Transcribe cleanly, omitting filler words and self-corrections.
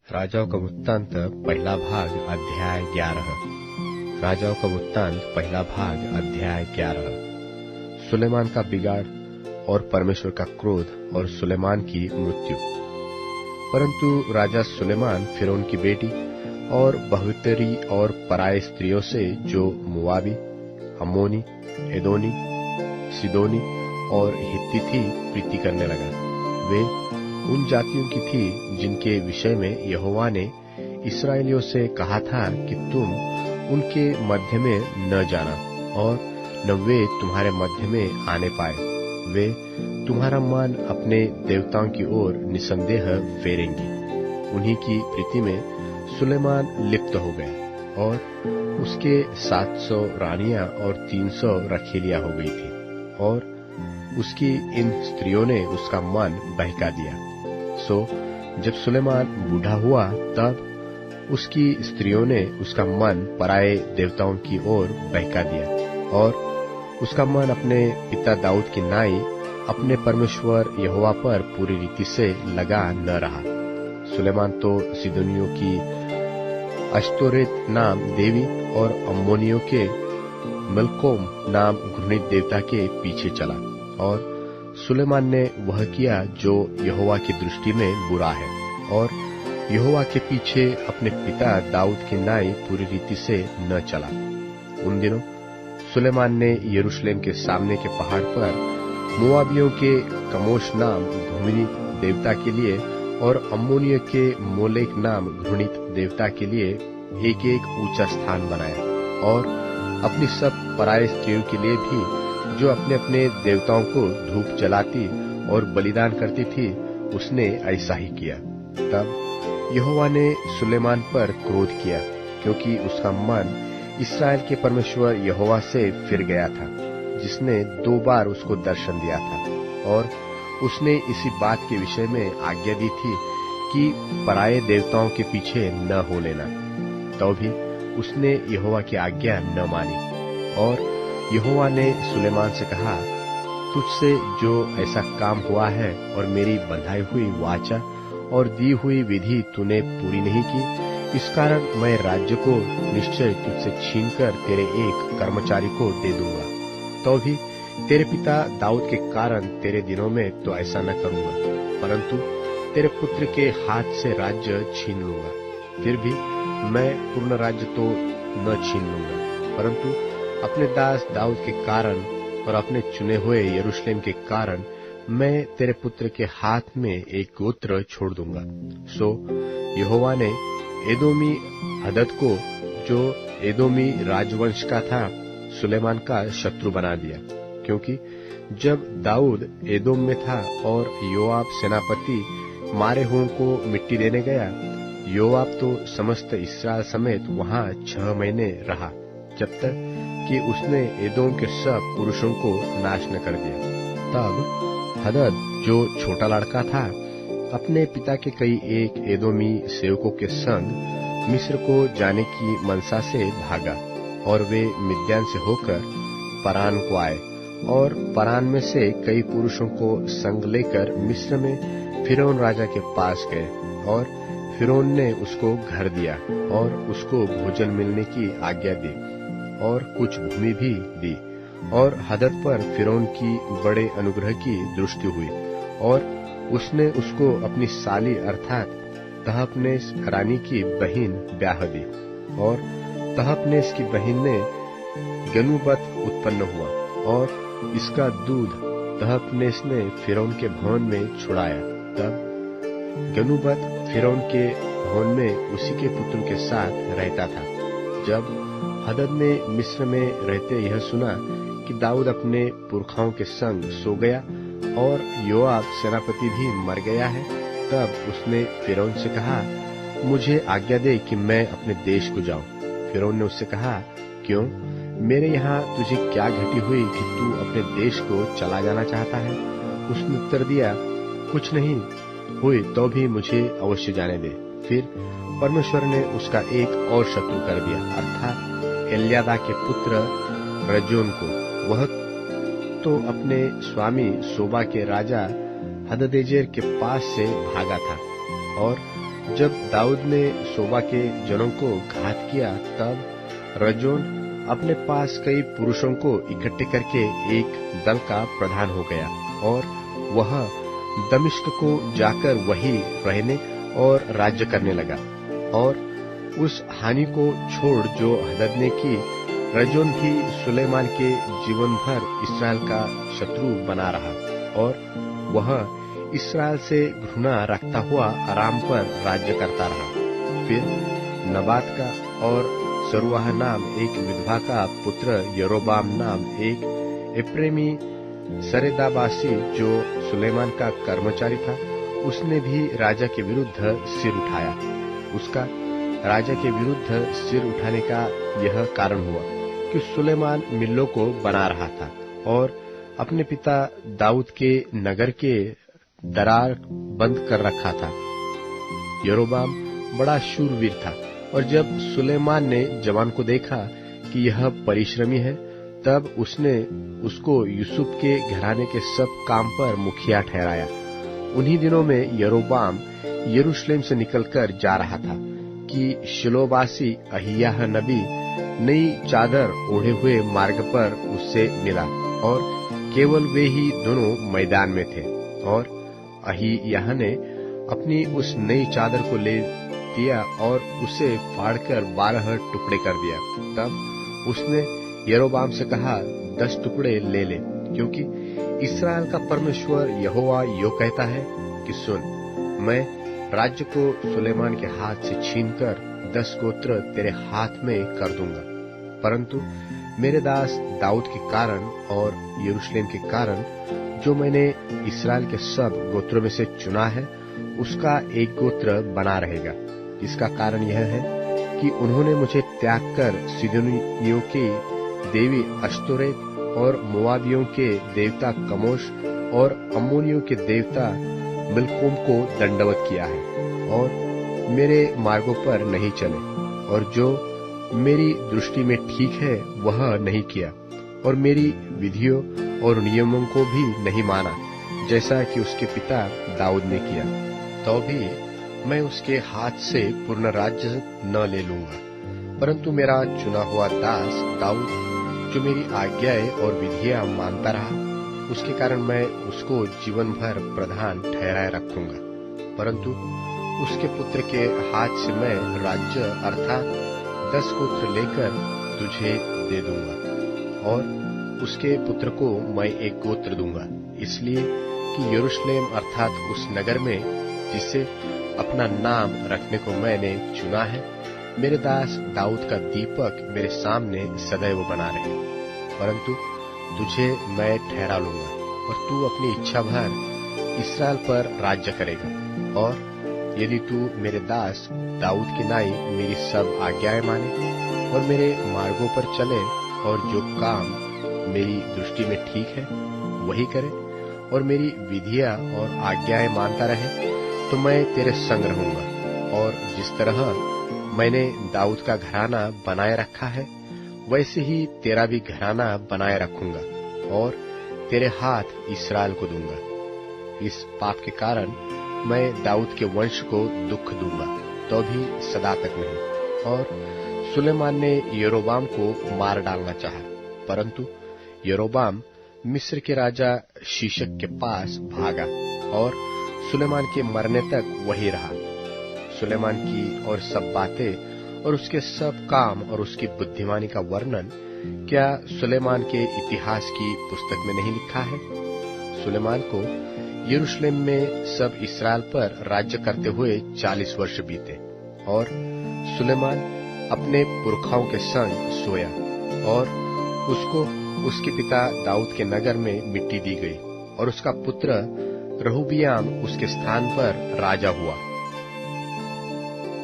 राजाओं का वृत्तांत पहला भाग अध्याय 11। राजाओं का वृत्तांत पहला भाग अध्याय 11। सुलेमान का बिगाड़ और परमेश्वर का क्रोध और सुलेमान की मृत्यु। परंतु राजा सुलेमान फिरौन की बेटी और बहुतेरी और पराये स्त्रियों से जो मुआबी, अम्मोनी, एदोनी, सिदोनी और हित्ती थी प्रीति करने लगा। वे उन जातियों की थी जिनके विषय में यहोवा ने इस्राएलियों से कहा था कि तुम उनके मध्य में न जाना और न वे तुम्हारे मध्य में आने पाए। वे तुम्हारा मन अपने देवताओं की ओर निसंदेह फेरेंगी। उन्हीं की प्रीति में सुलेमान लिप्त हो गया और उसके 700 रानियां और 300 रखीलियां हो गई थी और उसकी इन स्त्रियों ने उसका मन बहका दिया। सो जब सुलेमान बूढ़ा हुआ तब उसकी स्त्रियों ने उसका मन पराये देवताओं की ओर बहका दिया और उसका मन अपने पिता दाऊद की नाई अपने परमेश्वर यहोवा पर पूरी रीति से लगा न रहा। सुलेमान तो सिदोनियों की अश्तोरेत नाम देवी और अम्मोनियों के मिल्कोम नाम घृणित देवता के पीछे चला और सुलेमान ने वह किया जो यहोवा की दृष्टि में बुरा है और यहोवा के पीछे अपने पिता दाऊद की नाई पूरी रीति से न चला। उन दिनों सुलेमान ने यरूशलेम के सामने के पहाड़ पर मोआबियों के कमोश नाम घृणित देवता के लिए और अम्मोनियों के मोलेक नाम घृणित देवता के लिए एक एक ऊंचा स्थान बनाया और अपनी सब पराये स्त्रियों के लिए भी जो अपने अपने देवताओं को धूप जलाती और बलिदान करती थी, उसने ऐसा ही किया। तब यहोवा ने सुलेमान पर क्रोध किया क्योंकि उसका मन इस्राएल के परमेश्वर यहोवा से फिर गया था, जिसने 2 बार उसको दर्शन दिया था और उसने इसी बात के विषय में आज्ञा दी थी कि पराये देवताओं के पीछे न हो लेना। तो भी उसने यहोवा की आज्ञा न मानी और यहोवा ने सुलेमान से कहा, तुझसे जो ऐसा काम हुआ है और मेरी बंधाई हुई वाचा और दी हुई विधि तूने पूरी नहीं की, इस कारण मैं राज्य को निश्चय तुझसे छीनकर तेरे एक कर्मचारी को दे दूंगा। तो भी तेरे पिता दाऊद के कारण तेरे दिनों में तो ऐसा न करूंगा, परंतु तेरे पुत्र के हाथ से राज्य छीन लूंगा। फिर भी मैं पूर्ण राज्य तो न छीन लूंगा, परंतु अपने दास दाऊद के कारण और अपने चुने हुए यरूशलेम के कारण मैं तेरे पुत्र के हाथ में एक गोत्र छोड़ दूंगा। सो यहोवा ने एदोमी हदद को, जो एदोमी राजवंश का था, सुलेमान का शत्रु बना दिया, क्योंकि जब दाऊद एदोम में था और योआब सेनापति मारे हुओं को मिट्टी देने गया, योआब तो समस्त इस्राएल समेत वहां 6 महीने रहा, जब तक कि उसने एदोम के सब पुरुषों को नाश न कर दिया। तब हदद, जो छोटा लड़का था, अपने पिता के कई एक एदोमी सेवकों के संग मिस्र को जाने की मनसा से भागा और वे मिद्यान से होकर परान को आए और परान में से कई पुरुषों को संग लेकर मिस्र में फिरौन राजा के पास गए और फिरौन ने उसको घर दिया और उसको भोजन मिलने की आज्ञा दी और कुछ भूमि भी दी। और हदद पर फिरौन की बड़े अनुग्रह की दृष्टि हुई और उसने उसको अपनी साली अर्थात तहपनेस रानी की बहन ब्याह दी और तहपनेस की बहन ने गनुबत उत्पन्न हुआ और इसका दूध तहपनेस ने फिरौन के भवन में छुड़ाया। तब गनुबत फिरौन के भवन में उसी के पुत्र के साथ रहता था। जब हदद ने मिस्र में रहते यह सुना कि दाऊद अपने पुरखाओं के संग सो गया और योआब सेनापति भी मर गया है, तब उसने फिरौन से कहा, मुझे आज्ञा दे कि मैं अपने देश को जाऊं। फिरौन ने उससे कहा, क्यों? मेरे यहाँ तुझे क्या घटी हुई कि तू अपने देश को चला जाना चाहता है? उसने उत्तर दिया, कुछ नहीं हुई तो भी मुझे अवश्य जाने दे। फिर परमेश्वर ने उसका एक और शत्रु कर दिया, अर्थात एल्यादा के पुत्र रजोन को। वह तो अपने स्वामी सोबा के राजा हददेजेर के पास से भागा था और जब दाऊद ने सोबा के जनों को घात किया, तब रजोन अपने पास कई पुरुषों को इकट्ठे करके एक दल का प्रधान हो गया और वह दमिश्क को जाकर वहीं रहने और राज्य करने लगा। और उस हानि को छोड़ जो हदद ने की, रजोन भी सुलेमान के जीवन भर इसराइल का शत्रु बना रहा और वह इसराइल से घृणा रखता हुआ अराम पर राज्य करता रहा। फिर नबात का और सरुआह नाम एक विधवा का पुत्र यरोबाम नाम एक एप्रेमी सरेदाबासी जो सुलेमान का कर्मचारी था, उसने भी राजा के विरुद्ध सिर उठाया। उसका राजा के विरुद्ध सिर उठाने का यह कारण हुआ कि सुलेमान मिल्लो को बना रहा था और अपने पिता दाऊद के नगर के दरार बंद कर रखा था। यरोबाम बड़ा शूरवीर था और जब सुलेमान ने जवान को देखा कि यह परिश्रमी है, तब उसने उसको यूसुफ के घराने के सब काम पर मुखिया ठहराया। उन्हीं दिनों में यरोबाम यरूशलेम से निकलकर जा रहा था कि शिलोवासी अहिय्याह नबी नई चादर ओढ़े हुए मार्ग पर उससे मिला और केवल वे ही दोनों मैदान में थे। और अहिय्याह ने अपनी उस नई चादर को ले दिया और उसे फाड़कर 12 टुकड़े कर दिया। तब उसने यरोबाम से कहा, 10 टुकड़े ले ले, क्योंकि इस्राएल का परमेश्वर यहोवा यो कहता है कि सुन, मैं राज्य को सुलेमान के हाथ से छीनकर 10 गोत्र तेरे हाथ में कर दूंगा, परंतु मेरे दास दाऊद के कारण और यरूशलेम के कारण जो मैंने इस्राएल के सब गोत्रों में से चुना है, उसका एक गोत्र बना रहेगा। इसका कारण यह है कि उन्होंने मुझे त्याग कर सीदोनियों की देवी अश्तोरेत और मोआबियों के देवता कमोश और अम्मोनियों के देवता मिल्कोम को दंडवत किया है और मेरे मार्गों पर नहीं चले और जो मेरी दृष्टि में ठीक है वह नहीं किया और मेरी विधियों और नियमों को भी नहीं माना, जैसा कि उसके पिता दाऊद ने किया। तो भी मैं उसके हाथ से पूर्ण राज्य न ले लूंगा, परंतु मेरा चुना हुआ दास दाऊद जो मेरी आज्ञाएं और विधियां मानता रहा, उसके कारण मैं उसको जीवन भर प्रधान ठहराए रखूंगा। परंतु उसके पुत्र के हाथ से मैं राज्य अर्थात 10 गोत्र लेकर तुझे दे दूंगा और उसके पुत्र को मैं एक गोत्र दूंगा, इसलिए कि यरूशलेम अर्थात उस नगर में जिसे अपना नाम रखने को मैंने चुना है, मेरे दास दाऊद का दीपक मेरे सामने सदैव बना रहे। परंतु तुझे मैं ठहरा लूंगा और तू अपनी इच्छा भर इस्राएल पर राज्य करेगा। और यदि तू मेरे दास दाऊद की नाई मेरी सब आज्ञाएं माने और मेरे मार्गों पर चले और जो काम मेरी दृष्टि में ठीक है वही करे और मेरी विधियां और आज्ञाएं मानता रहे, तो मैं तेरे संग रहूंगा और जिस तरह मैंने दाऊद का घराना बनाए रखा है, वैसे ही तेरा भी घराना बनाए रखूंगा और तेरे हाथ इस्राएल को दूंगा। इस पाप के कारण मैं दाऊद के वंश को दुख दूंगा, तो भी सदा तक नहीं। और सुलेमान ने यरोबाम को मार डालना चाहा, परंतु यरोबाम मिस्र के राजा शीशक के पास भागा और सुलेमान के मरने तक वही रहा। सुलेमान की और सब बातें और उसके सब काम और उसकी बुद्धिमानी का वर्णन क्या सुलेमान के इतिहास की पुस्तक में नहीं लिखा है? सुलेमान को यरूशलेम में सब इस्राएल पर राज्य करते हुए 40 वर्ष बीते और सुलेमान अपने पुरखाओं के संग सोया और उसको उसके पिता दाऊद के नगर में मिट्टी दी गई और उसका पुत्र रहूबियाम उसके स्थान पर राजा हुआ।